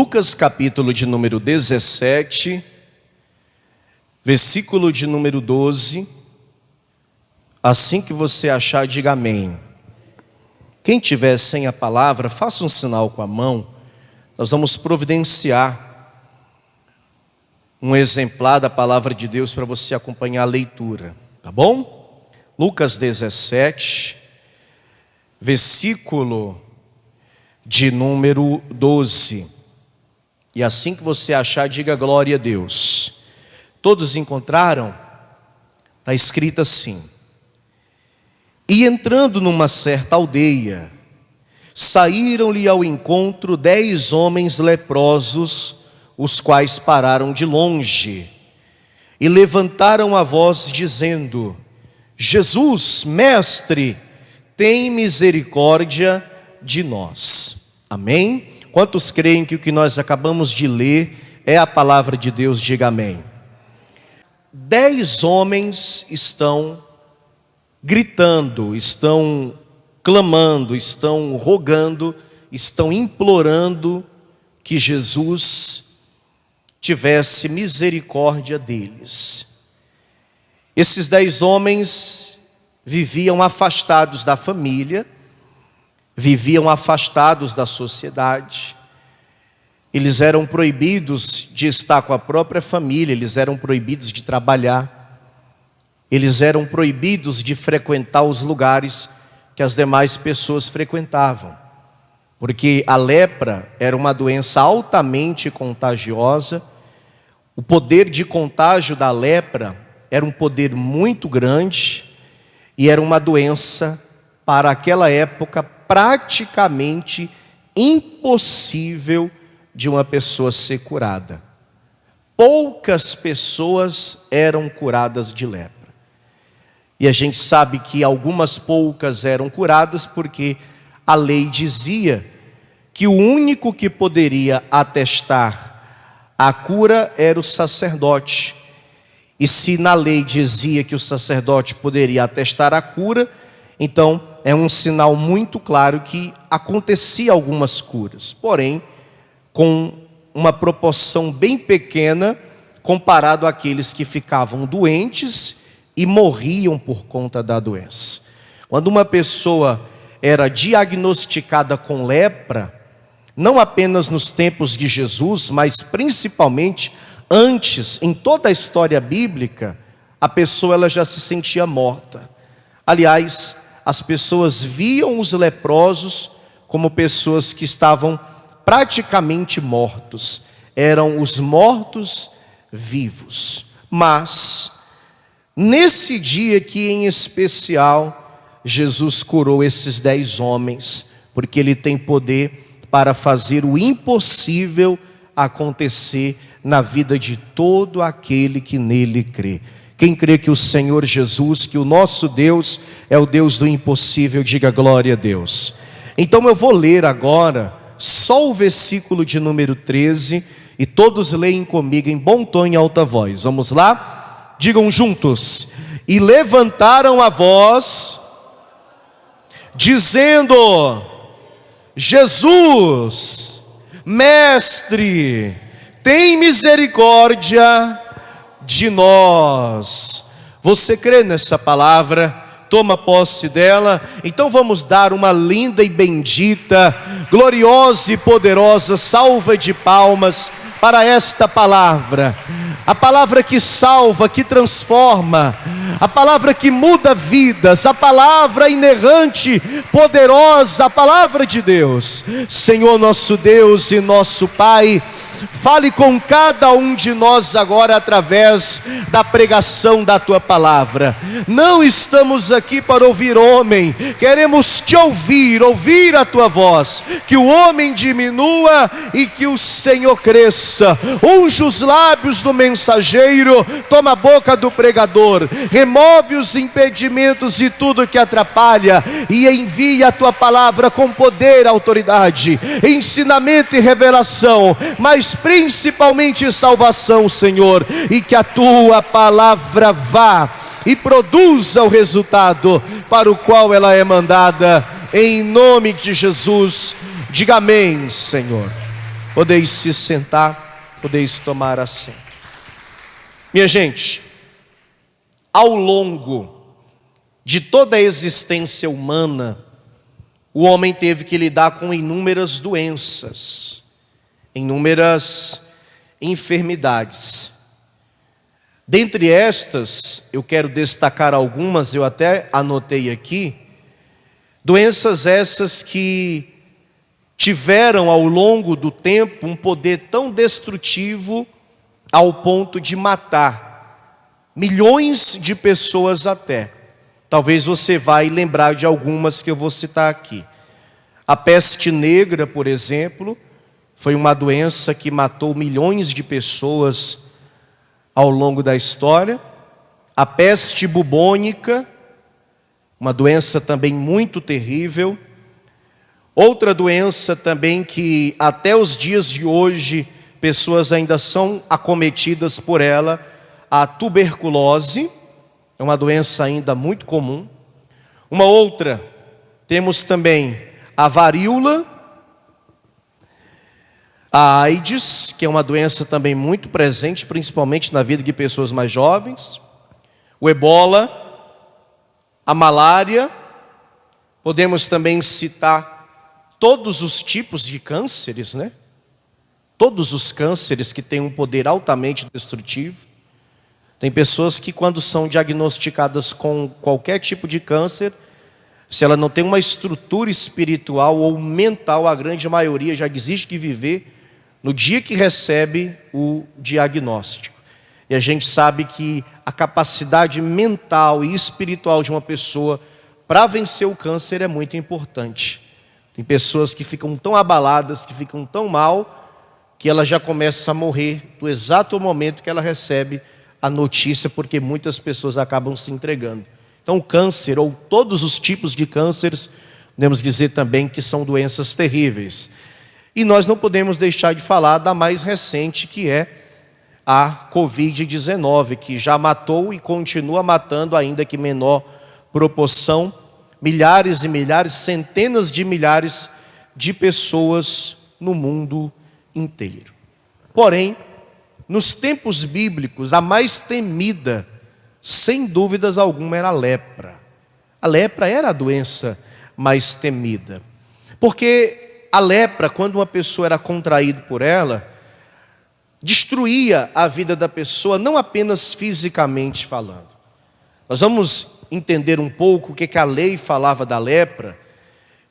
Lucas capítulo de número 17, versículo de número 12. Assim que você achar, diga amém. Quem tiver sem a palavra, faça um sinal com a mão. Nós vamos providenciar um exemplar da palavra de Deus para você acompanhar a leitura, tá bom? Lucas 17, versículo de número 12. E assim que você achar, diga glória a Deus. Todos encontraram? Está escrito assim: e entrando numa certa aldeia, saíram-lhe ao encontro 10 homens leprosos, os quais pararam de longe e levantaram a voz dizendo: Jesus, mestre, tem misericórdia de nós. Amém? Quantos creem que o que nós acabamos de ler é a palavra de Deus? Diga amém. 10 homens estão gritando, estão clamando, estão rogando, estão implorando que Jesus tivesse misericórdia deles. Esses 10 homens viviam afastados da família, viviam afastados da sociedade. Eles eram proibidos de estar com a própria família, eles eram proibidos de trabalhar, eles eram proibidos de frequentar os lugares que as demais pessoas frequentavam, porque a lepra era uma doença altamente contagiosa. O poder de contágio da lepra era um poder muito grande e era uma doença, para aquela época, praticamente impossível de uma pessoa ser curada. Poucas pessoas eram curadas de lepra. E a gente sabe que algumas poucas eram curadas porque a lei dizia que o único que poderia atestar a cura era o sacerdote. E se na lei dizia que o sacerdote poderia atestar a cura, então é um sinal muito claro que acontecia algumas curas, porém com uma proporção bem pequena comparado àqueles que ficavam doentes e morriam por conta da doença. Quando uma pessoa era diagnosticada com lepra, não apenas nos tempos de Jesus, mas principalmente antes, em toda a história bíblica, a pessoa ela já se sentia morta. Aliás, as pessoas viam os leprosos como pessoas que estavam praticamente mortos. Eram os mortos vivos. Mas, nesse dia aqui em especial, Jesus curou esses 10 homens, porque Ele tem poder para fazer o impossível acontecer na vida de todo aquele que nele crê. Quem crê que o Senhor Jesus, que o nosso Deus é o Deus do impossível, diga glória a Deus. Então eu vou ler agora só o versículo de número 13, e todos leem comigo em bom tom e alta voz. Vamos lá? Digam juntos: e levantaram a voz, dizendo: Jesus, mestre, tem misericórdia de nós. Você crê nessa palavra? Toma posse dela. Então vamos dar uma linda e bendita, gloriosa e poderosa salva de palmas para esta palavra. A palavra que salva, que transforma, a palavra que muda vidas, a palavra inerrante, poderosa, a palavra de Deus. Senhor nosso Deus e nosso Pai, fale com cada um de nós agora através da pregação da Tua palavra. Não estamos aqui para ouvir homem, queremos Te ouvir, ouvir a Tua voz. Que o homem diminua e que o Senhor cresça. Unge os lábios do mensageiro, toma a boca do pregador, remove os impedimentos e tudo que atrapalha, e envia a Tua palavra com poder, autoridade, ensinamento e revelação, mas principalmente salvação, Senhor, e que a Tua palavra vá e produza o resultado para o qual ela é mandada, em nome de Jesus. Diga amém, Senhor. Podeis se sentar, podeis tomar assento. Minha gente, ao longo de toda a existência humana, o homem teve que lidar com inúmeras doenças, inúmeras enfermidades. Dentre estas, eu quero destacar algumas, eu até anotei aqui, doenças essas que tiveram ao longo do tempo um poder tão destrutivo ao ponto de matar milhões de pessoas até. Talvez você vai lembrar de algumas que eu vou citar aqui. A peste negra, por exemplo, foi uma doença que matou milhões de pessoas ao longo da história. A peste bubônica, uma doença também muito terrível. Outra doença também que até os dias de hoje pessoas ainda são acometidas por ela, a tuberculose, é uma doença ainda muito comum. Uma outra, temos também a varíola, a AIDS, que é uma doença também muito presente, principalmente na vida de pessoas mais jovens, o ebola, a malária. Podemos também citar todos os tipos de cânceres, né? Todos os cânceres que têm um poder altamente destrutivo. Tem pessoas que, quando são diagnosticadas com qualquer tipo de câncer, se ela não tem uma estrutura espiritual ou mental, a grande maioria já desiste de viver no dia que recebe o diagnóstico. E a gente sabe que a capacidade mental e espiritual de uma pessoa para vencer o câncer é muito importante. Tem pessoas que ficam tão abaladas, que ficam tão mal, que ela já começa a morrer no exato momento que ela recebe a notícia, porque muitas pessoas acabam se entregando. Então o câncer, ou todos os tipos de cânceres, podemos dizer também que são doenças terríveis. E nós não podemos deixar de falar da mais recente, que é a Covid-19, que já matou e continua matando, ainda que em menor proporção, milhares e milhares, centenas de milhares de pessoas no mundo inteiro. Porém, nos tempos bíblicos, a mais temida, sem dúvidas alguma, era a lepra. A lepra era a doença mais temida. Porque a lepra, quando uma pessoa era contraída por ela, destruía a vida da pessoa, não apenas fisicamente falando. Nós vamos entender um pouco o que a lei falava da lepra,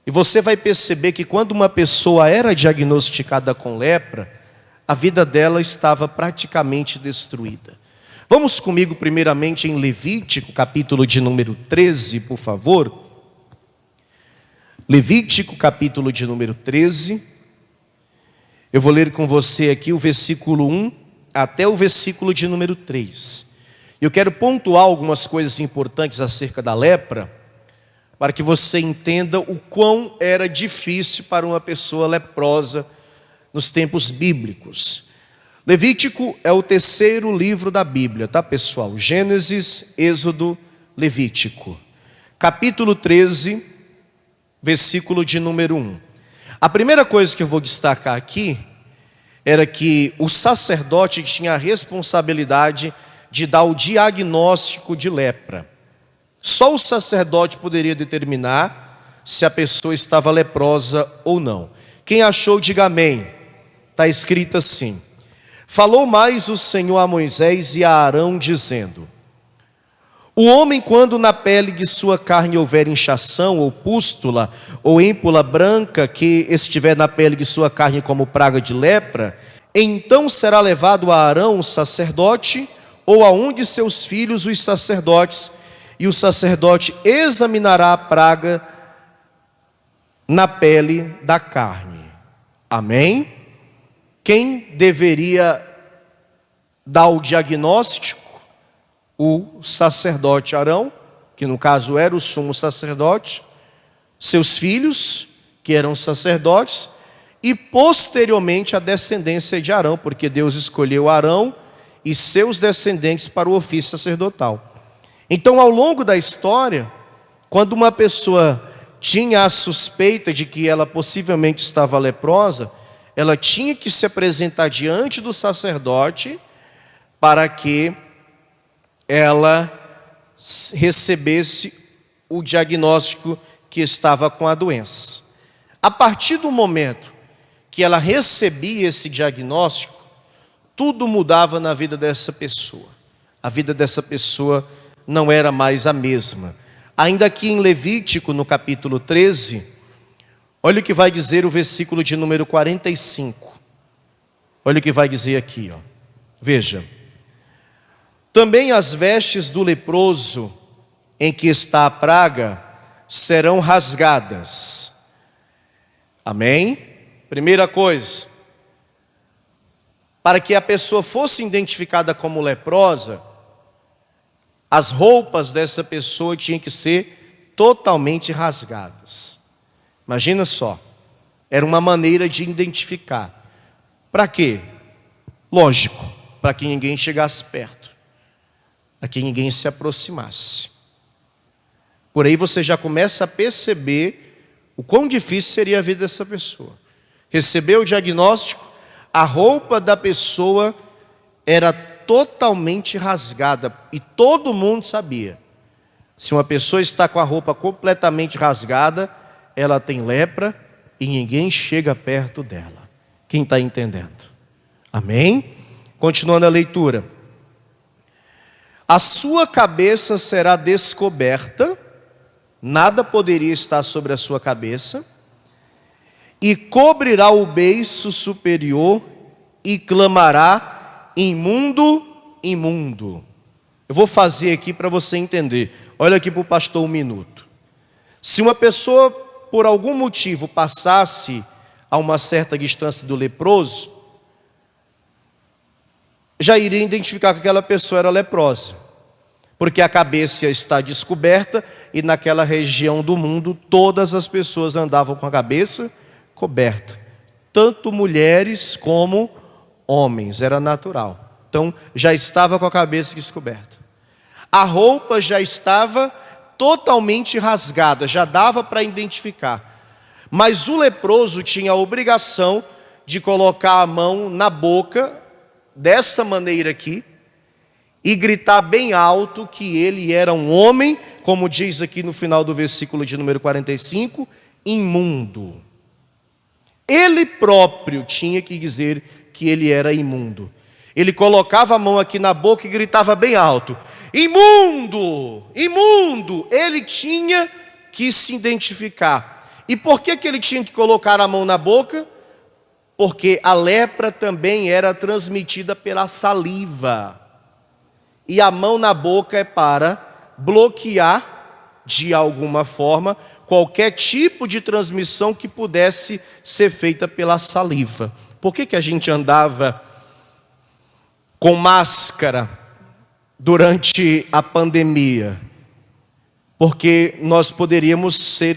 e você vai perceber que quando uma pessoa era diagnosticada com lepra, a vida dela estava praticamente destruída. Vamos comigo primeiramente em Levítico, capítulo de número 13, por favor. Levítico, capítulo de número 13. Eu vou ler com você aqui o versículo 1 até o versículo de número 3. Eu quero pontuar algumas coisas importantes acerca da lepra, para que você entenda o quão era difícil para uma pessoa leprosa nos tempos bíblicos. Levítico é o terceiro livro da Bíblia, tá, pessoal? Gênesis, Êxodo, Levítico. Capítulo 13, versículo de número 1. A primeira coisa que eu vou destacar aqui era que o sacerdote tinha a responsabilidade de dar o diagnóstico de lepra. Só o sacerdote poderia determinar se a pessoa estava leprosa ou não. Quem achou, diga amém. Está escrito assim: falou mais o Senhor a Moisés e a Arão, dizendo: o homem, quando na pele de sua carne houver inchação, ou pústula, ou ímpula branca, que estiver na pele de sua carne como praga de lepra, então será levado a Arão, o sacerdote, ou a um de seus filhos, os sacerdotes, e o sacerdote examinará a praga na pele da carne. Amém? Quem deveria dar o diagnóstico? O sacerdote Arão, que no caso era o sumo sacerdote, seus filhos, que eram sacerdotes, e posteriormente a descendência de Arão, porque Deus escolheu Arão e seus descendentes para o ofício sacerdotal. Então, ao longo da história, quando uma pessoa tinha a suspeita de que ela possivelmente estava leprosa, ela tinha que se apresentar diante do sacerdote para que ela recebesse o diagnóstico que estava com a doença. A partir do momento que ela recebia esse diagnóstico, tudo mudava na vida dessa pessoa. A vida dessa pessoa não era mais a mesma. Ainda aqui em Levítico, no capítulo 13, olha o que vai dizer o versículo de número 45. Olha o que vai dizer aqui, ó. Veja. Também as vestes do leproso em que está a praga serão rasgadas. Amém? Primeira coisa, para que a pessoa fosse identificada como leprosa, as roupas dessa pessoa tinham que ser totalmente rasgadas. Imagina só, era uma maneira de identificar. Para quê? Lógico, para que ninguém chegasse perto, para que ninguém se aproximasse. Por aí você já começa a perceber o quão difícil seria a vida dessa pessoa. Recebeu o diagnóstico, a roupa da pessoa era totalmente rasgada e todo mundo sabia. Se uma pessoa está com a roupa completamente rasgada, ela tem lepra e ninguém chega perto dela. Quem está entendendo? Amém? Continuando a leitura. A sua cabeça será descoberta, nada poderia estar sobre a sua cabeça, e cobrirá o beiço superior e clamará: imundo, imundo. Eu vou fazer aqui para você entender. Olha aqui para o pastor um minuto. Se uma pessoa, por algum motivo, passasse a uma certa distância do leproso, já iria identificar que aquela pessoa era leprosa, porque a cabeça está descoberta e naquela região do mundo todas as pessoas andavam com a cabeça coberta, tanto mulheres como homens, era natural. Então já estava com a cabeça descoberta. A roupa já estava totalmente rasgada, já dava para identificar. Mas o leproso tinha a obrigação de colocar a mão na boca, dessa maneira aqui, e gritar bem alto que ele era um homem, como diz aqui no final do versículo de número 45, imundo. Ele próprio tinha que dizer que ele era imundo. Ele colocava a mão aqui na boca e gritava bem alto: imundo, imundo. Ele tinha que se identificar. E por que ele tinha que colocar a mão na boca? Porque a lepra também era transmitida pela saliva. E a mão na boca é para bloquear, de alguma forma, qualquer tipo de transmissão que pudesse ser feita pela saliva. Por que a gente andava com máscara durante a pandemia? Porque nós poderíamos ser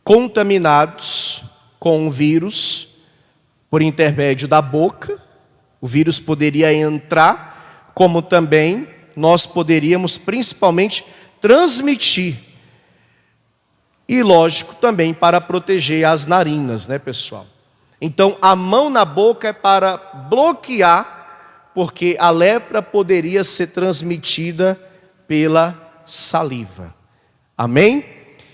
contaminados com um vírus por intermédio da boca. O vírus poderia entrar, como também nós poderíamos principalmente transmitir. E lógico também para proteger as narinas, né, pessoal? Então a mão na boca é para bloquear, porque a lepra poderia ser transmitida pela saliva. Amém?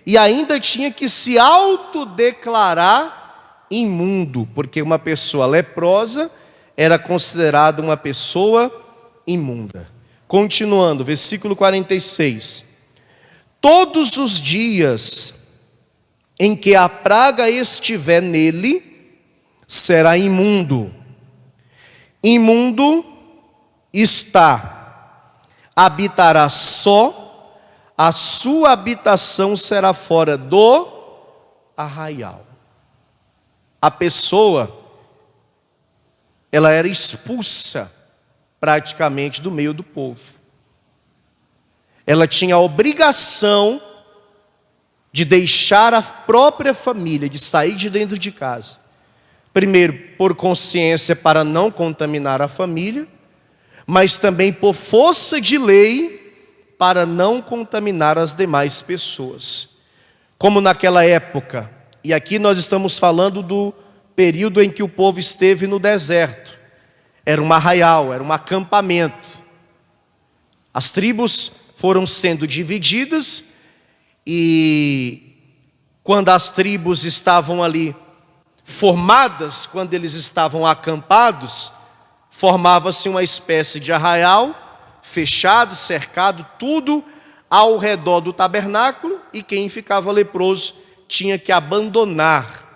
E ainda tinha que se autodeclarar imundo, porque uma pessoa leprosa era considerada uma pessoa imunda. Continuando, versículo 46. Todos os dias em que a praga estiver nele, será imundo. Imundo está, habitará só, a sua habitação será fora do arraial. A pessoa, ela era expulsa praticamente do meio do povo. Ela tinha a obrigação de deixar a própria família, de sair de dentro de casa. Primeiro, por consciência para não contaminar a família, mas também por força de lei para não contaminar as demais pessoas. Como naquela época, e aqui nós estamos falando do período em que o povo esteve no deserto. Era um arraial, era um acampamento. As tribos foram sendo divididas e quando as tribos estavam ali formadas, quando eles estavam acampados, formava-se uma espécie de arraial, fechado, cercado, tudo ao redor do tabernáculo, e quem ficava leproso tinha que abandonar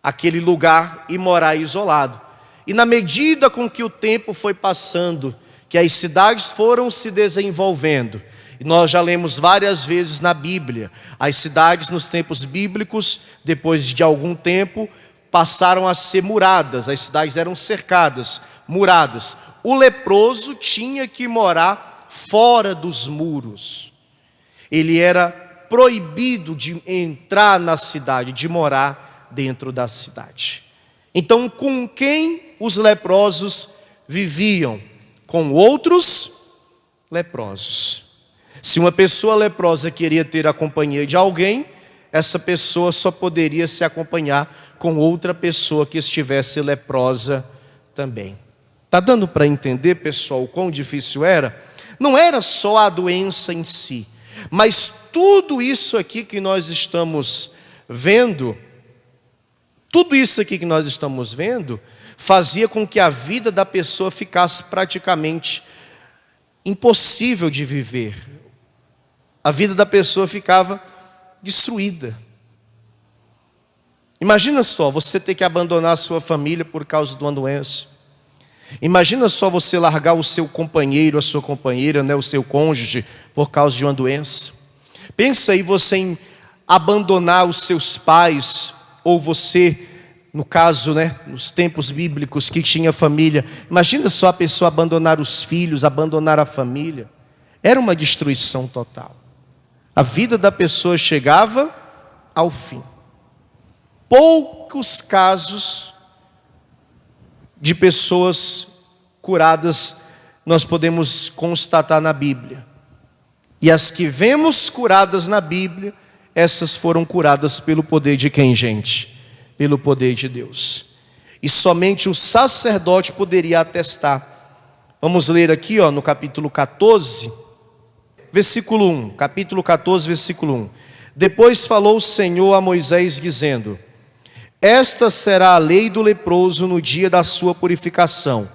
aquele lugar e morar isolado. E na medida com que o tempo foi passando, que as cidades foram se desenvolvendo, e nós já lemos várias vezes na Bíblia, as cidades nos tempos bíblicos, depois de algum tempo, passaram a ser muradas, as cidades eram cercadas, muradas. O leproso tinha que morar fora dos muros. Ele era proibido de entrar na cidade, de morar dentro da cidade. Então, com quem os leprosos viviam? Com outros leprosos. Se uma pessoa leprosa queria ter a companhia de alguém, essa pessoa só poderia se acompanhar com outra pessoa que estivesse leprosa também. Está dando para entender, pessoal, o quão difícil era? Não era só a doença em si, mas tudo isso aqui que nós estamos vendo, fazia com que a vida da pessoa ficasse praticamente impossível de viver. A vida da pessoa ficava destruída. Imagina só, você ter que abandonar a sua família por causa de uma doença. Imagina só você largar o seu companheiro, a sua companheira, o seu cônjuge, por causa de uma doença. Pensa aí você em abandonar os seus pais, ou você, no caso, nos tempos bíblicos que tinha família. Imagina só a pessoa abandonar os filhos, abandonar a família. Era uma destruição total. A vida da pessoa chegava ao fim. Poucos casos de pessoas curadas nós podemos constatar na Bíblia. E as que vemos curadas na Bíblia, essas foram curadas pelo poder de quem, gente? Pelo poder de Deus. E somente o sacerdote poderia atestar. Vamos ler aqui no capítulo 14, versículo 1. Capítulo 14, versículo 1. Depois falou o Senhor a Moisés, dizendo: esta será a lei do leproso no dia da sua purificação.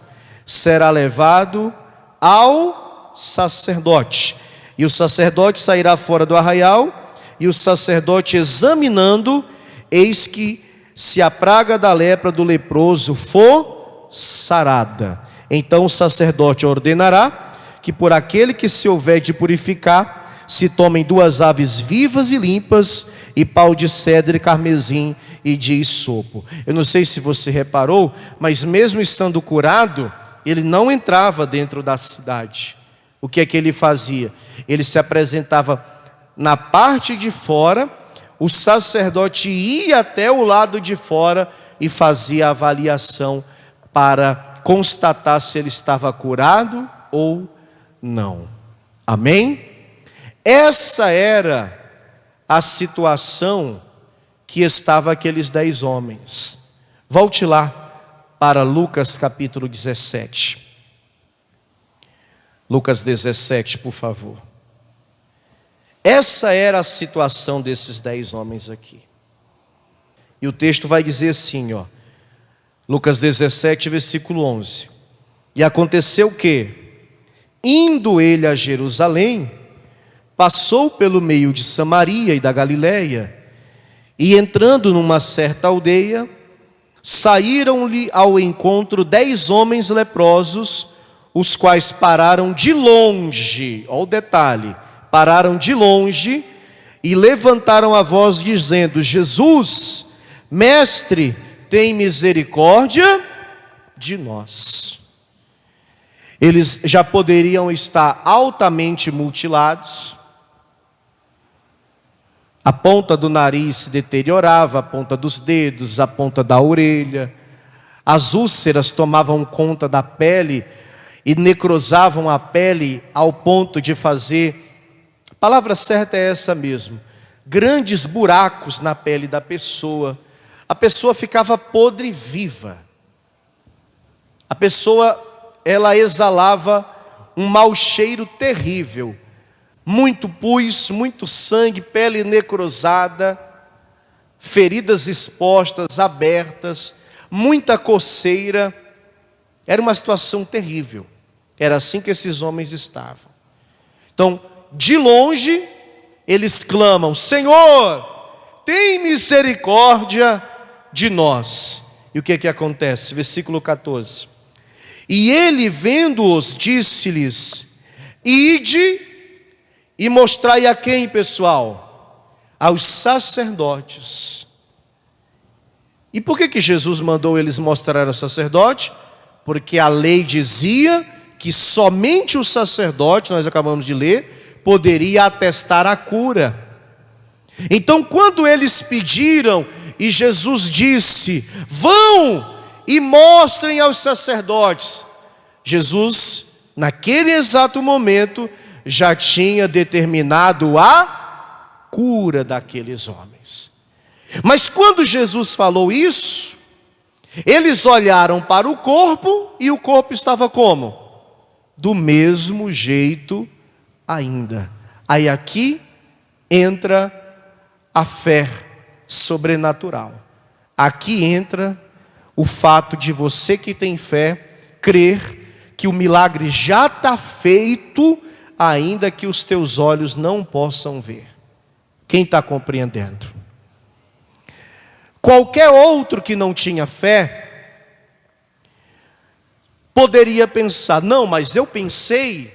Será levado ao sacerdote. E o sacerdote sairá fora do arraial, e o sacerdote examinando, eis que se a praga da lepra do leproso for sarada, então o sacerdote ordenará que por aquele que se houver de purificar, se tomem 2 aves vivas e limpas, e pau de cedro e carmesim e de hisopo. Eu não sei se você reparou, mas mesmo estando curado, ele não entrava dentro da cidade. O que é que ele fazia? Ele se apresentava na parte de fora, o sacerdote ia até o lado de fora e fazia a avaliação para constatar se ele estava curado ou não. Amém? Essa era a situação que estava aqueles 10 homens. Volte lá para Lucas capítulo 17. Lucas 17, por favor. Essa era a situação desses 10 homens aqui. E o texto vai dizer assim, Lucas 17, versículo 11. E aconteceu que, indo ele a Jerusalém, passou pelo meio de Samaria e da Galileia, e entrando numa certa aldeia, saíram-lhe ao encontro 10 homens leprosos, os quais pararam de longe, olha o detalhe, pararam de longe e levantaram a voz dizendo: Jesus, mestre, tem misericórdia de nós. Eles já poderiam estar altamente mutilados, a ponta do nariz se deteriorava, a ponta dos dedos, a ponta da orelha, as úlceras tomavam conta da pele e necrosavam a pele ao ponto de fazer, a palavra certa é essa mesmo, grandes buracos na pele da pessoa. a pessoa ficava podre viva. A pessoa, ela exalava um mau cheiro terrível. Muito pus, muito sangue, pele necrosada, feridas expostas, abertas, muita coceira. Era uma situação terrível. Era assim que esses homens estavam. Então, de longe, eles clamam: Senhor, tem misericórdia de nós. E o que que acontece? Versículo 14. E ele, vendo-os, disse-lhes: ide e mostrai a quem, pessoal? Aos sacerdotes. E por que que Jesus mandou eles mostrar ao sacerdote? Porque a lei dizia que somente o sacerdote, nós acabamos de ler, poderia atestar a cura. Então, quando eles pediram, e Jesus disse: vão e mostrem aos sacerdotes, Jesus, naquele exato momento, já tinha determinado a cura daqueles homens. Mas quando Jesus falou isso, eles olharam para o corpo e o corpo estava como? Do mesmo jeito ainda. Aí aqui entra a fé sobrenatural. Aqui entra o fato de você que tem fé crer que o milagre já está feito, ainda que os teus olhos não possam ver. Quem está compreendendo? Qualquer outro que não tinha fé poderia pensar: não, mas eu pensei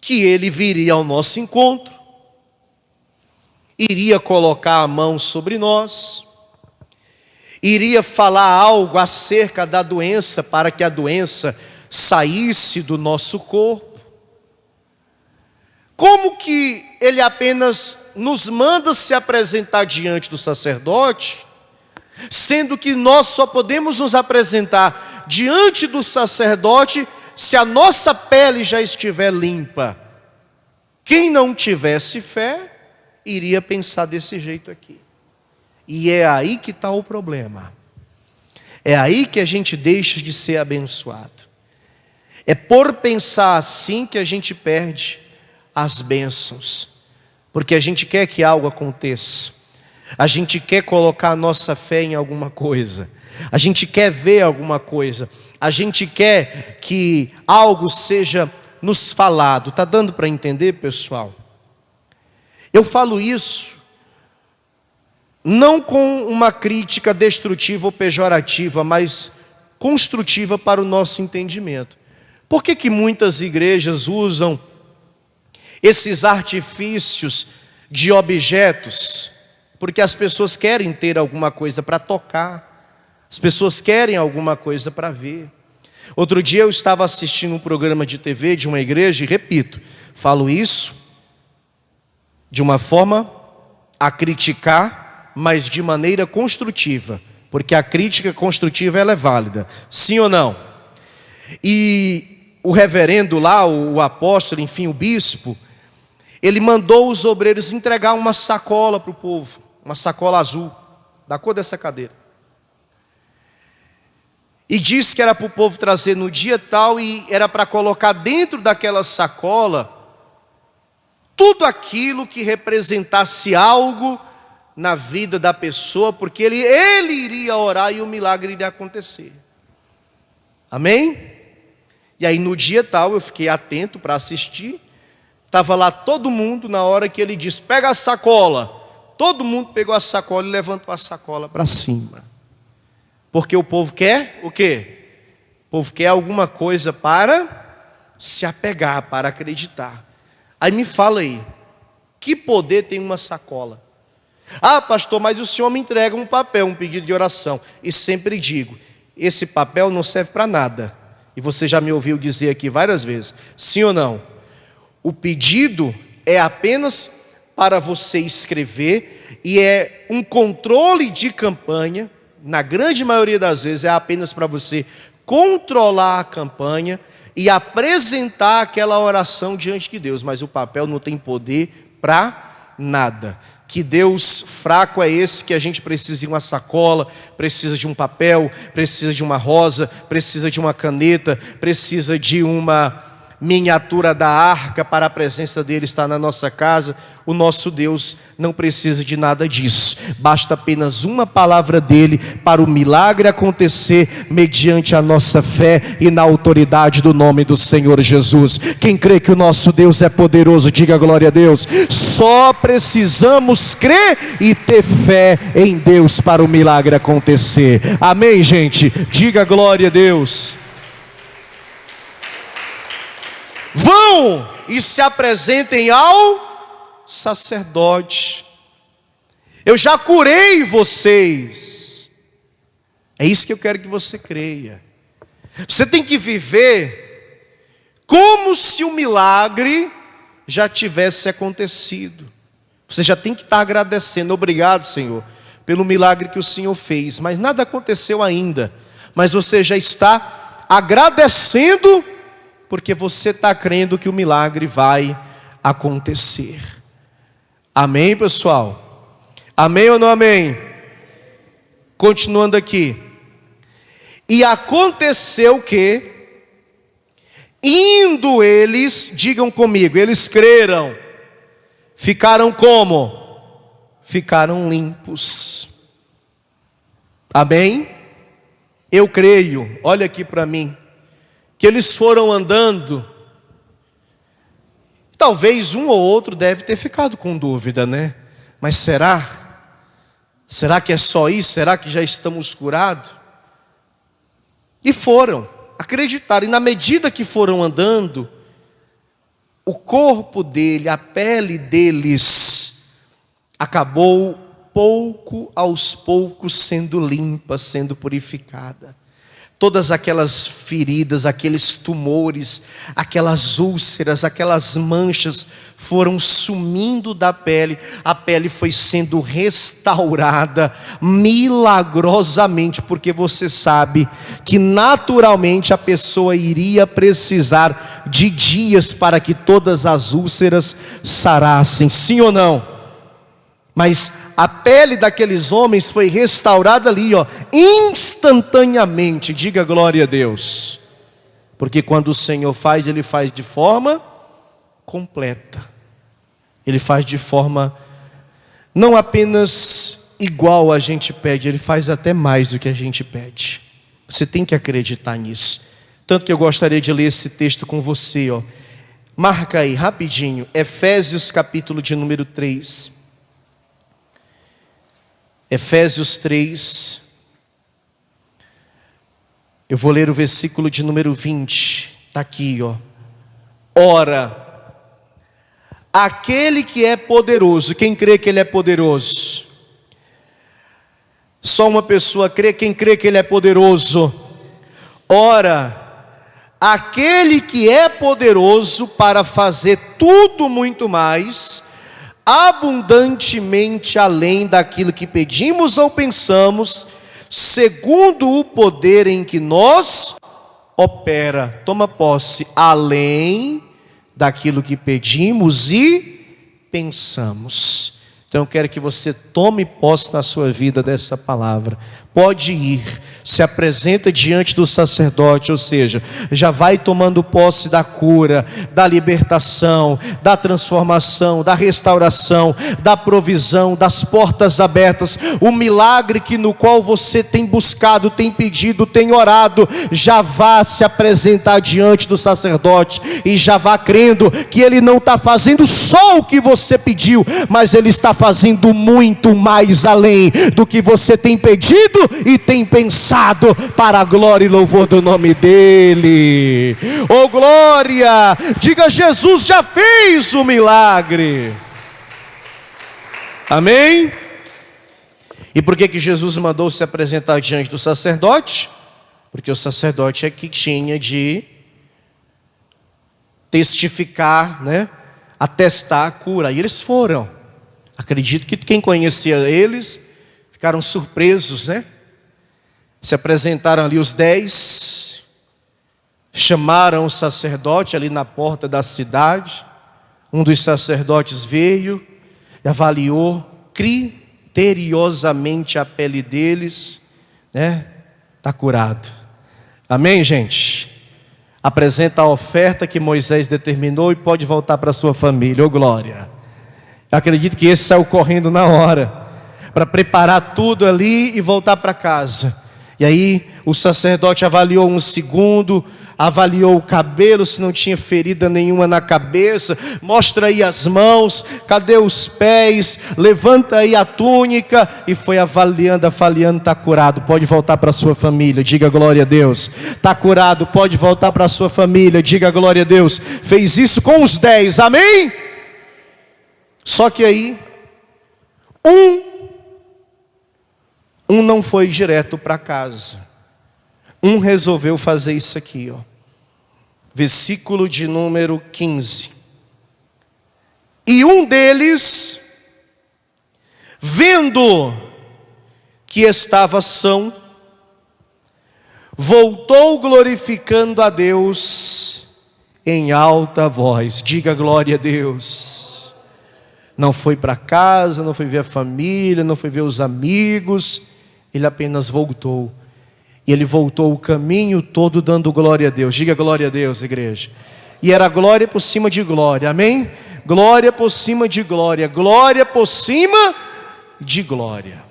que ele viria ao nosso encontro, iria colocar a mão sobre nós, iria falar algo acerca da doença para que a doença saísse do nosso corpo. Como que ele apenas nos manda se apresentar diante do sacerdote, sendo que nós só podemos nos apresentar diante do sacerdote se a nossa pele já estiver limpa? Quem não tivesse fé iria pensar desse jeito aqui. E é aí que está o problema. É aí que a gente deixa de ser abençoado. É por pensar assim que a gente perde as bênçãos. Porque a gente quer que algo aconteça. A gente quer colocar a nossa fé em alguma coisa. A gente quer ver alguma coisa. A gente quer que algo seja nos falado. Está dando para entender, pessoal? Eu falo isso não com uma crítica destrutiva ou pejorativa, mas construtiva para o nosso entendimento. Por que que muitas igrejas usam esses artifícios de objetos? Porque as pessoas querem ter alguma coisa para tocar, as pessoas querem alguma coisa para ver. Outro dia eu estava assistindo um programa de TV de uma igreja, e repito, falo isso de uma forma a criticar, mas de maneira construtiva, porque a crítica construtiva ela é válida, sim ou não? E o reverendo lá, o apóstolo, enfim, o bispo, ele mandou os obreiros entregar uma sacola para o povo, uma sacola azul, da cor dessa cadeira. E disse que era para o povo trazer no dia tal, e era para colocar dentro daquela sacola tudo aquilo que representasse algo na vida da pessoa, porque ele iria orar e o milagre iria acontecer. Amém? E aí no dia tal eu fiquei atento para assistir. Estava lá todo mundo, na hora que ele disse: pega a sacola. Todo mundo pegou a sacola e levantou a sacola para cima. Porque o povo quer o quê? O povo quer alguma coisa para se apegar, para acreditar. Aí me fala aí, que poder tem uma sacola? Ah, pastor, mas o senhor me entrega um papel, um pedido de oração. E sempre digo, esse papel não serve para nada. E você já me ouviu dizer aqui várias vezes, sim ou não? O pedido é apenas para você escrever, e é um controle de campanha. Na grande maioria das vezes é apenas para você controlar a campanha e apresentar aquela oração diante de Deus. Mas o papel não tem poder para nada. Que Deus fraco é esse que a gente precisa de uma sacola, precisa de um papel, precisa de uma rosa, precisa de uma caneta, precisa de uma miniatura da arca para a presença dele estar na nossa casa. O nosso Deus não precisa de nada disso. Basta apenas uma palavra dele para o milagre acontecer mediante a nossa fé e na autoridade do nome do Senhor Jesus. Quem crê que o nosso Deus é poderoso, diga glória a Deus. Só precisamos crer e ter fé em Deus para o milagre acontecer. Amém, gente? Diga glória a Deus. Vão e se apresentem ao sacerdote. Eu já curei vocês. É isso que eu quero que você creia. Você tem que viver como se o milagre já tivesse acontecido. Você já tem que estar agradecendo. Obrigado, Senhor, pelo milagre que o Senhor fez. Mas nada aconteceu ainda. Mas você já está agradecendo, porque você está crendo que o milagre vai acontecer. Amém, pessoal? Amém ou não amém? Continuando aqui. E aconteceu que, indo eles, digam comigo, eles creram. Ficaram como? Ficaram limpos. Amém? Eu creio, olha aqui para mim, que eles foram andando. Talvez um ou outro deve ter ficado com dúvida, né? Mas será? Será que é só isso? Será que já estamos curados? E foram, acreditaram. E na medida que foram andando, o corpo dele, a pele deles, acabou pouco aos poucos sendo limpa, sendo purificada. Todas aquelas feridas, aqueles tumores, aquelas úlceras, aquelas manchas foram sumindo da pele. A pele foi sendo restaurada milagrosamente, porque você sabe que naturalmente a pessoa iria precisar de dias para que todas as úlceras sarassem, sim ou não? Mas a pele daqueles homens foi restaurada ali, instantaneamente. Diga glória a Deus. Porque quando o Senhor faz, Ele faz de forma completa. Ele faz de forma não apenas igual a gente pede, Ele faz até mais do que a gente pede. Você tem que acreditar nisso. Tanto que eu gostaria de ler esse texto com você, Marca aí, rapidinho, Efésios capítulo de número 3. Efésios 3, eu vou ler o versículo de número 20, está aqui, Ora, aquele que é poderoso, quem crê que Ele é poderoso? Só uma pessoa crê, quem crê que Ele é poderoso? Ora, aquele que é poderoso para fazer tudo muito mais, abundantemente além daquilo que pedimos ou pensamos, segundo o poder em que nos opera. Toma posse, além daquilo que pedimos e pensamos. Então eu quero que você tome posse na sua vida dessa palavra. Pode ir, se apresenta diante do sacerdote, ou seja, já vai tomando posse da cura, da libertação, da transformação, da restauração, da provisão, das portas abertas. O milagre que no qual você tem buscado, tem pedido, tem orado, já vá se apresentar diante do sacerdote e já vá crendo que Ele não está fazendo só o que você pediu, mas Ele está fazendo muito mais além do que você tem pedido e tem pensado, para a glória e louvor do nome dEle. Oh glória, diga: Jesus já fez o milagre. Amém? E por que Jesus mandou se apresentar diante do sacerdote? Porque o sacerdote é que tinha de testificar, atestar a cura. E eles foram. Acredito que quem conhecia eles ficaram surpresos, Se apresentaram ali os 10, chamaram o sacerdote ali na porta da cidade. Um dos sacerdotes veio e avaliou criteriosamente a pele deles, né? Está curado. Amém, gente? Apresenta a oferta que Moisés determinou e pode voltar para sua família. Ô glória! Eu acredito que esse saiu correndo na hora, para preparar tudo ali e voltar para casa. E aí o sacerdote avaliou um segundo, avaliou o cabelo, se não tinha ferida nenhuma na cabeça. Mostra aí as mãos, cadê os pés? Levanta aí a túnica. E foi avaliando, está curado, pode voltar para sua família, diga glória a Deus. Está curado, pode voltar para sua família, diga glória a Deus. Fez isso com os 10, amém? Só que aí um não foi direto para casa. Um resolveu fazer isso aqui, ó. Versículo de número 15. E um deles, vendo que estava são, voltou glorificando a Deus em alta voz. Diga glória a Deus. Não foi para casa, não foi ver a família, não foi ver os amigos. Ele apenas voltou. E ele voltou o caminho todo dando glória a Deus. Diga glória a Deus, igreja. E era glória por cima de glória, amém? Glória por cima de glória, glória por cima de glória.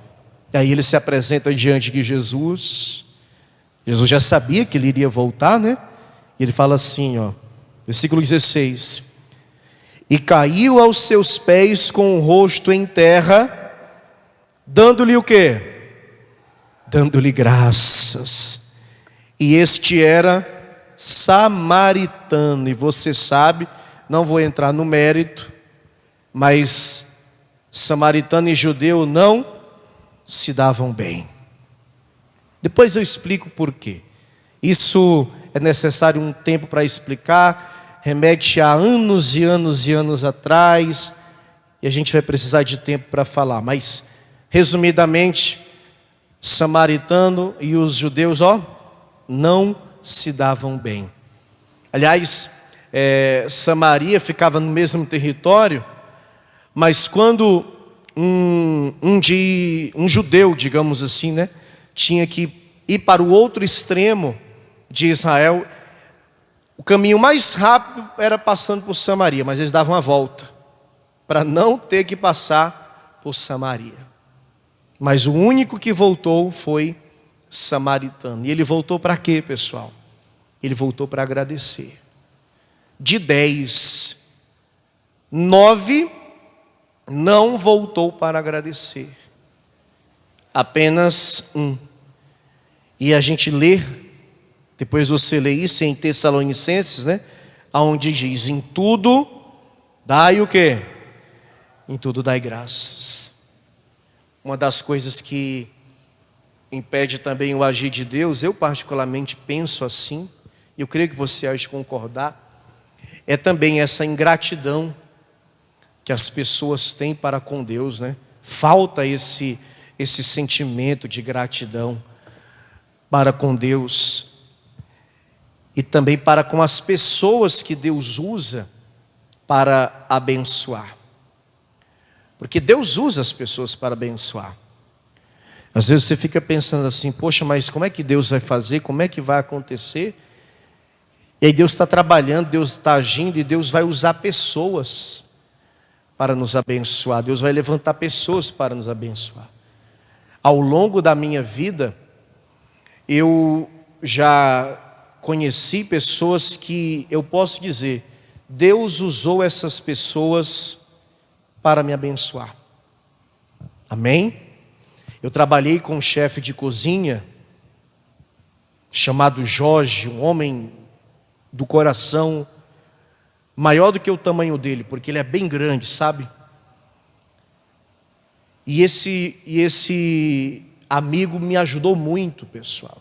E aí ele se apresenta diante de Jesus. Jesus já sabia que ele iria voltar, né? E ele fala assim, ó, versículo 16. E caiu aos seus pés com o rosto em terra, dando-lhe o quê? Dando-lhe graças. E este era samaritano. E você sabe, não vou entrar no mérito, mas samaritano e judeu não se davam bem. Depois eu explico por quê. Isso é necessário um tempo para explicar, remete a anos e anos e anos atrás, e a gente vai precisar de tempo para falar. Mas, resumidamente, samaritano e os judeus, ó, não se davam bem. Aliás, Samaria ficava no mesmo território, mas quando um judeu, digamos assim, né, tinha que ir para o outro extremo de Israel, o caminho mais rápido era passando por Samaria, mas eles davam a volta, para não ter que passar por Samaria. Mas o único que voltou foi samaritano. E ele voltou para quê, pessoal? Ele voltou para agradecer. De 10, 9 não voltou para agradecer. Apenas um. E a gente lê, depois você lê isso em Tessalonicenses, né? Onde diz, em tudo, dai o quê? Em tudo dai graças. Uma das coisas que impede também o agir de Deus, eu particularmente penso assim, e eu creio que você há de concordar, é também essa ingratidão que as pessoas têm para com Deus, né? Falta esse sentimento de gratidão para com Deus e também para com as pessoas que Deus usa para abençoar. Porque Deus usa as pessoas para abençoar. Às vezes você fica pensando assim, poxa, mas como é que Deus vai fazer? Como é que vai acontecer? E aí Deus está trabalhando, Deus está agindo e Deus vai usar pessoas para nos abençoar. Deus vai levantar pessoas para nos abençoar. Ao longo da minha vida, eu já conheci pessoas que eu posso dizer, Deus usou essas pessoas para me abençoar. Amém? Eu trabalhei com um chefe de cozinha chamado Jorge, um homem do coração maior do que o tamanho dele, porque ele é bem grande, sabe? E esse amigo me ajudou muito, pessoal.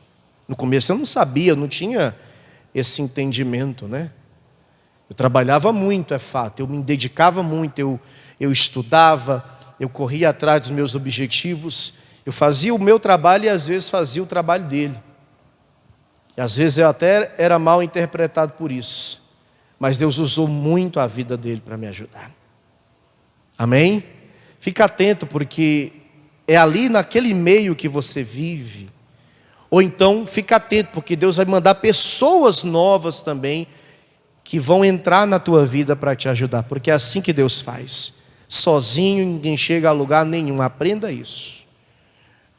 No começo eu não sabia, eu não tinha esse entendimento, né? Eu trabalhava muito, é fato, eu me dedicava muito, eu estudava, eu corria atrás dos meus objetivos, eu fazia o meu trabalho e às vezes fazia o trabalho dele. E às vezes eu até era mal interpretado por isso, mas Deus usou muito a vida dele para me ajudar. Amém? Fica atento, porque é ali naquele meio que você vive. Ou então, fica atento, porque Deus vai mandar pessoas novas também, que vão entrar na tua vida para te ajudar, porque é assim que Deus faz. Sozinho ninguém chega a lugar nenhum, aprenda isso.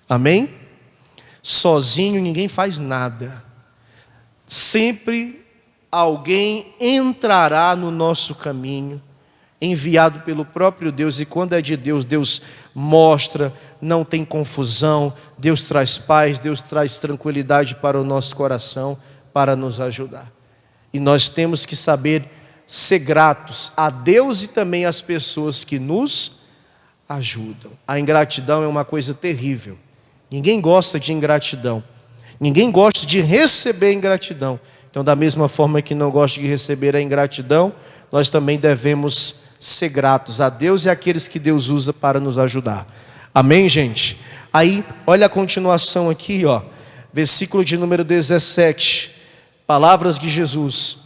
Amém? Sozinho ninguém faz nada. Sempre alguém entrará no nosso caminho, enviado pelo próprio Deus, e quando é de Deus, Deus mostra, não tem confusão, Deus traz paz, Deus traz tranquilidade para o nosso coração, para nos ajudar. E nós temos que saber ser gratos a Deus e também às pessoas que nos ajudam. A ingratidão é uma coisa terrível. Ninguém gosta de ingratidão. Ninguém gosta de receber ingratidão. Então, da mesma forma que não gosta de receber a ingratidão, nós também devemos ser gratos a Deus e àqueles que Deus usa para nos ajudar. Amém, gente? Aí, olha a continuação aqui, ó. Versículo de número 17. Palavras de Jesus.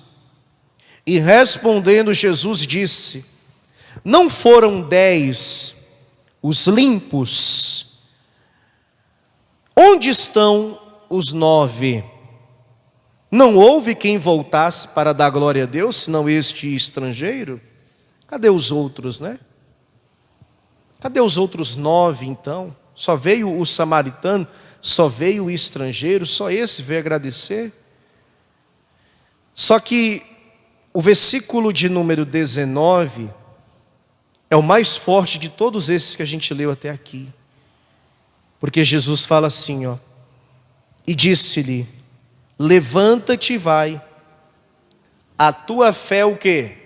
E respondendo Jesus disse: não foram 10 os limpos? Onde estão os 9? Não houve quem voltasse para dar glória a Deus, senão este estrangeiro? Cadê os outros, né? Cadê os outros 9 então? Só veio o samaritano, só veio o estrangeiro, só esse veio agradecer? Só que o versículo de número 19 é o mais forte de todos esses que a gente leu até aqui. Porque Jesus fala assim, ó: e disse-lhe: levanta-te e vai, a tua fé o quê?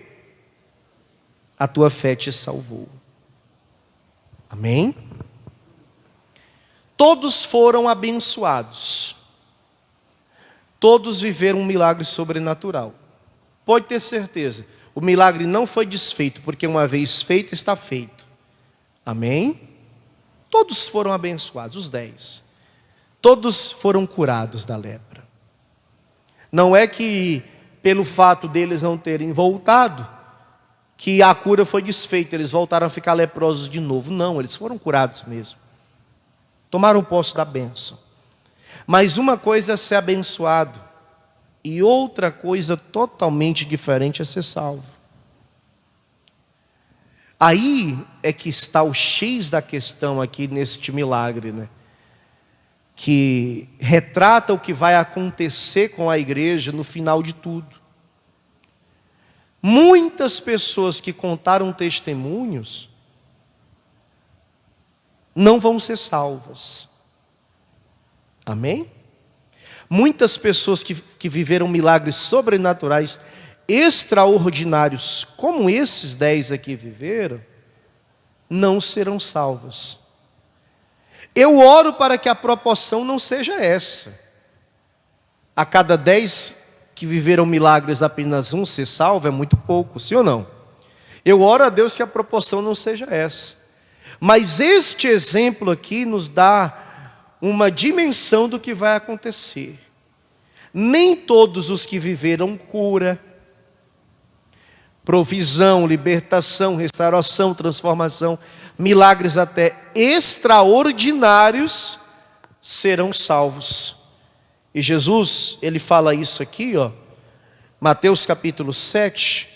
A tua fé te salvou. Amém? Todos foram abençoados. Todos viveram um milagre sobrenatural. Pode ter certeza, o milagre não foi desfeito, porque uma vez feito, está feito. Amém? Todos foram abençoados, os 10. Todos foram curados da lepra. Não é que, pelo fato deles não terem voltado, que a cura foi desfeita, eles voltaram a ficar leprosos de novo. Não, eles foram curados mesmo. Tomaram posse da bênção. Mas uma coisa é ser abençoado, e outra coisa totalmente diferente é ser salvo. Aí é que está o X da questão aqui neste milagre, né? Que retrata o que vai acontecer com a igreja no final de tudo. Muitas pessoas que contaram testemunhos não vão ser salvas. Amém? Muitas pessoas que viveram milagres sobrenaturais, extraordinários, como esses 10 aqui viveram, não serão salvas. Eu oro para que a proporção não seja essa. A cada 10 que viveram milagres, apenas um ser salvo é muito pouco, sim ou não? Eu oro a Deus que a proporção não seja essa. Mas este exemplo aqui nos dá uma dimensão do que vai acontecer. Nem todos os que viveram cura, provisão, libertação, restauração, transformação, milagres até extraordinários serão salvos. E Jesus, ele fala isso aqui, ó, Mateus capítulo 7.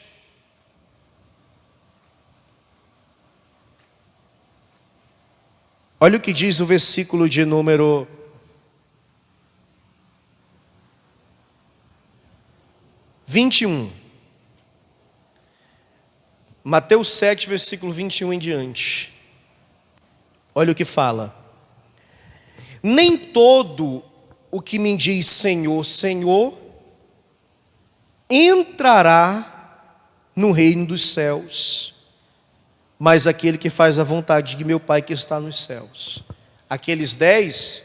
Olha o que diz o versículo de número 21. Mateus 7, versículo 21 em diante. Olha o que fala. Nem todo o que me diz Senhor, Senhor, entrará no reino dos céus, mas aquele que faz a vontade de meu Pai que está nos céus. Aqueles 10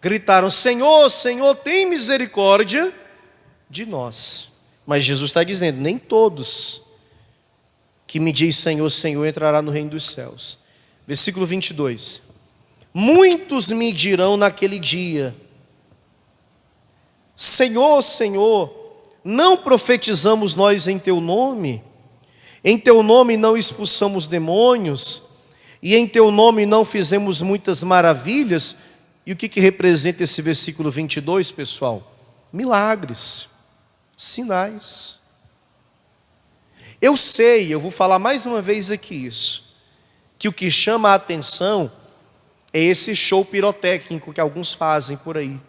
gritaram: Senhor, Senhor, tem misericórdia de nós. Mas Jesus está dizendo: nem todos que me diz Senhor, Senhor entrará no reino dos céus. Versículo 22. Muitos me dirão naquele dia: Senhor, Senhor, não profetizamos nós em teu nome? Em teu nome não expulsamos demônios? e em teu nome não fizemos muitas maravilhas. E o que representa esse versículo 22, pessoal? Milagres, sinais. Eu sei, eu vou falar mais uma vez aqui isso, que o que chama a atenção é esse show pirotécnico que alguns fazem por aí.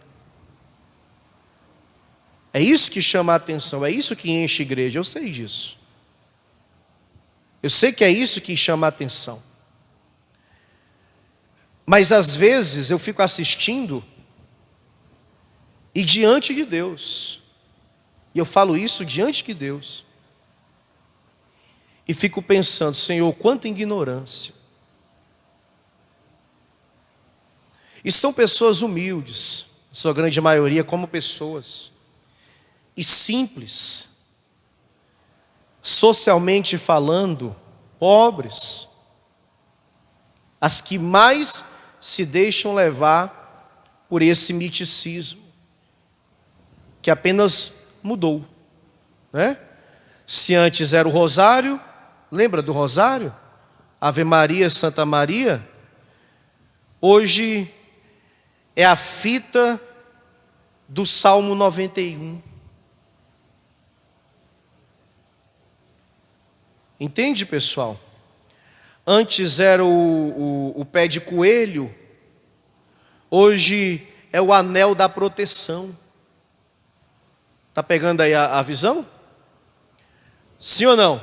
É isso que chama a atenção, é isso que enche a igreja, eu sei disso. Eu sei que é isso que chama a atenção. Mas às vezes eu fico assistindo e diante de Deus, e eu falo isso diante de Deus, e fico pensando, Senhor, quanta ignorância. E são pessoas humildes, sua grande maioria como pessoas, e simples, socialmente falando, pobres, as que mais se deixam levar por esse miticismo, que apenas mudou, né? Se antes era o rosário, lembra do rosário? Ave Maria, Santa Maria. Hoje é a fita do Salmo 91. Entende, pessoal? Antes era o pé de coelho, hoje é o anel da proteção. Está pegando aí a visão? Sim ou não?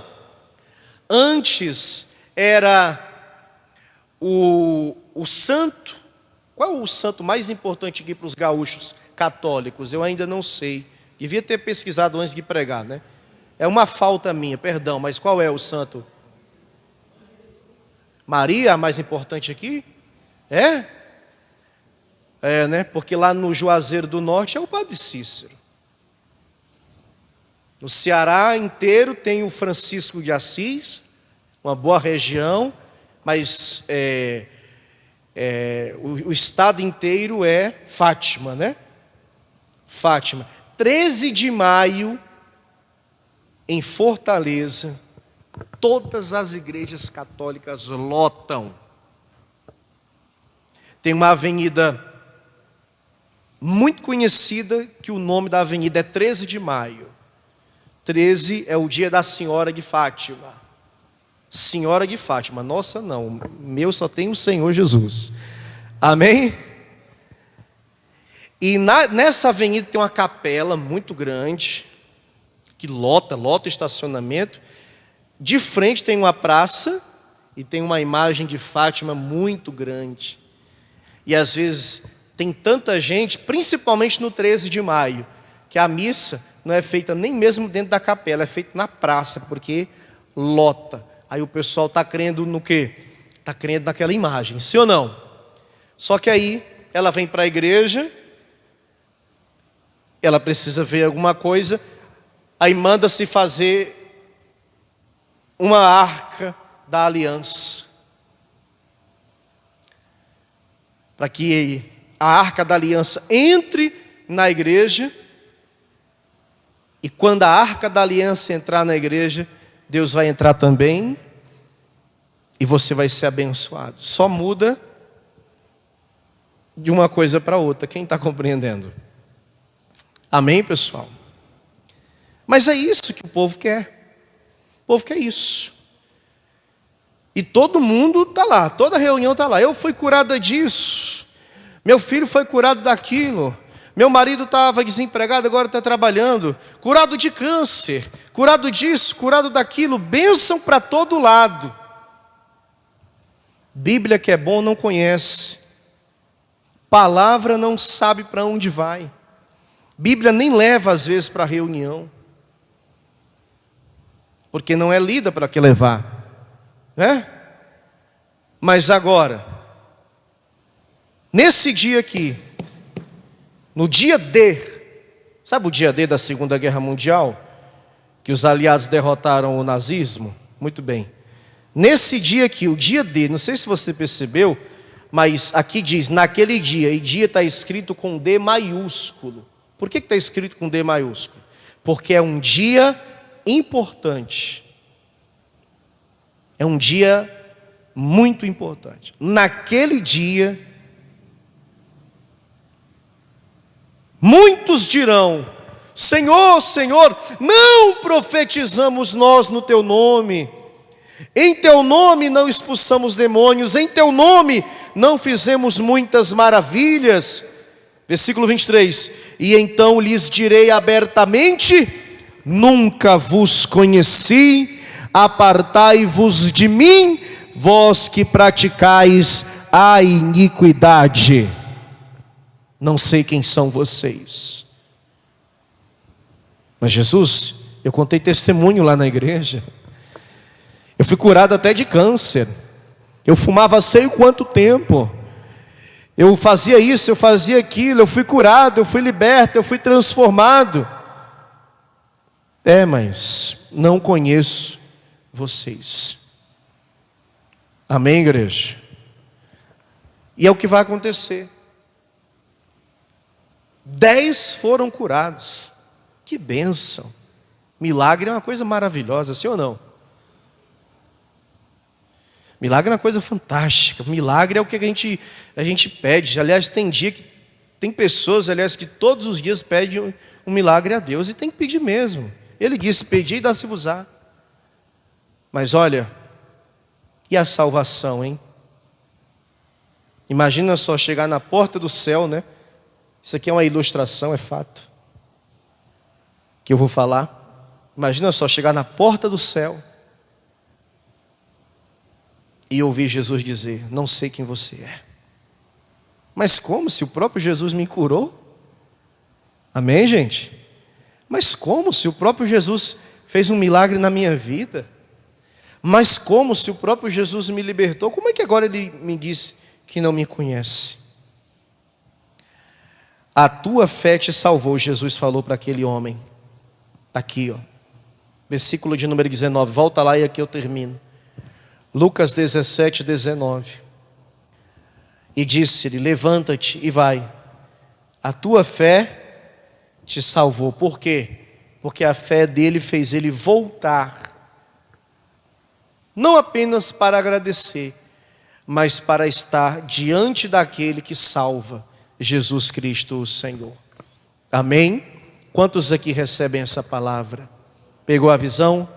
Antes era o santo. Qual é o santo mais importante aqui para os gaúchos católicos? Eu ainda não sei. Devia ter pesquisado antes de pregar, né? É uma falta minha, perdão, mas qual é o santo? Maria, a mais importante aqui? É? É, né? Porque lá no Juazeiro do Norte é o Padre Cícero. No Ceará inteiro tem o Francisco de Assis, uma boa região, mas o estado inteiro é Fátima, né? Fátima. 13 de maio, em Fortaleza, todas as igrejas católicas lotam. Tem uma avenida muito conhecida, que o nome da avenida é 13 de maio. 13 é o dia da Senhora de Fátima. Senhora de Fátima, nossa não, meu só tem o Senhor Jesus. Amém? E nessa avenida tem uma capela muito grande, que lota estacionamento. De frente tem uma praça e tem uma imagem de Fátima muito grande. E às vezes tem tanta gente, principalmente no 13 de maio, que a missa não é feita nem mesmo dentro da capela, é feita na praça, porque lota. Aí o pessoal está crendo no quê? Está crendo naquela imagem, sim ou não? Só que aí ela vem para a igreja, ela precisa ver alguma coisa, aí manda-se fazer uma arca da aliança, para que a arca da aliança entre na igreja, e quando a arca da aliança entrar na igreja, Deus vai entrar também, e você vai ser abençoado. Só muda de uma coisa para outra. Quem está compreendendo? Amém, pessoal? Mas é isso que o povo quer. O povo quer isso. E todo mundo está lá, toda reunião está lá. Eu fui curada disso, meu filho foi curado daquilo, meu marido estava desempregado, agora está trabalhando, curado de câncer, curado disso, curado daquilo, bênção para todo lado. Bíblia que é bom não conhece, palavra não sabe para onde vai, Bíblia nem leva às vezes para reunião, porque não é lida para que levar, né? Mas agora, nesse dia aqui, no dia D, sabe o dia D da Segunda Guerra Mundial? Que os aliados derrotaram o nazismo? Muito bem. Nesse dia aqui, o dia D, não sei se você percebeu, mas aqui diz, naquele dia, e dia está escrito com D maiúsculo. Por que está escrito com D maiúsculo? Porque é um dia importante. É um dia muito importante. Naquele dia, muitos dirão: Senhor, Senhor, não profetizamos nós no teu nome? Em teu nome não expulsamos demônios, em teu nome não fizemos muitas maravilhas? Versículo 23: E então lhes direi abertamente: nunca vos conheci, apartai-vos de mim, vós que praticais a iniquidade. Não sei quem são vocês. Mas Jesus, eu contei testemunho lá na igreja. Eu fui curado até de câncer. Eu fumava sei quanto tempo. Eu fazia isso, eu fazia aquilo. Eu fui curado, eu fui liberto, eu fui transformado. Mas não conheço vocês. Amém, igreja? E é o que vai acontecer. 10 foram curados. Que bênção. Milagre é uma coisa maravilhosa, sim ou não? Milagre é uma coisa fantástica. Milagre é o que a gente pede. Aliás, tem pessoas, que todos os dias pedem um milagre a Deus. E tem que pedir mesmo. Ele disse: pedi e dá-se-vos-á. Mas olha, e a salvação, hein? Imagina só chegar na porta do céu, né? Isso aqui é uma ilustração, é fato que eu vou falar. Imagina só chegar na porta do céu e ouvir Jesus dizer: não sei quem você é. Mas como? Se o próprio Jesus me curou? Amém, gente? Mas como? Se o próprio Jesus fez um milagre na minha vida? Mas como? Se o próprio Jesus me libertou? Como é que agora ele me disse que não me conhece? A tua fé te salvou, Jesus falou para aquele homem. Está aqui, versículo de número 19, volta lá e aqui eu termino. Lucas 17, 19. E disse-lhe: levanta-te e vai, a tua fé te salvou. Por quê? Porque a fé dele fez ele voltar, não apenas para agradecer, mas para estar diante daquele que salva, Jesus Cristo o Senhor. Amém? Quantos aqui recebem essa palavra? Pegou a visão?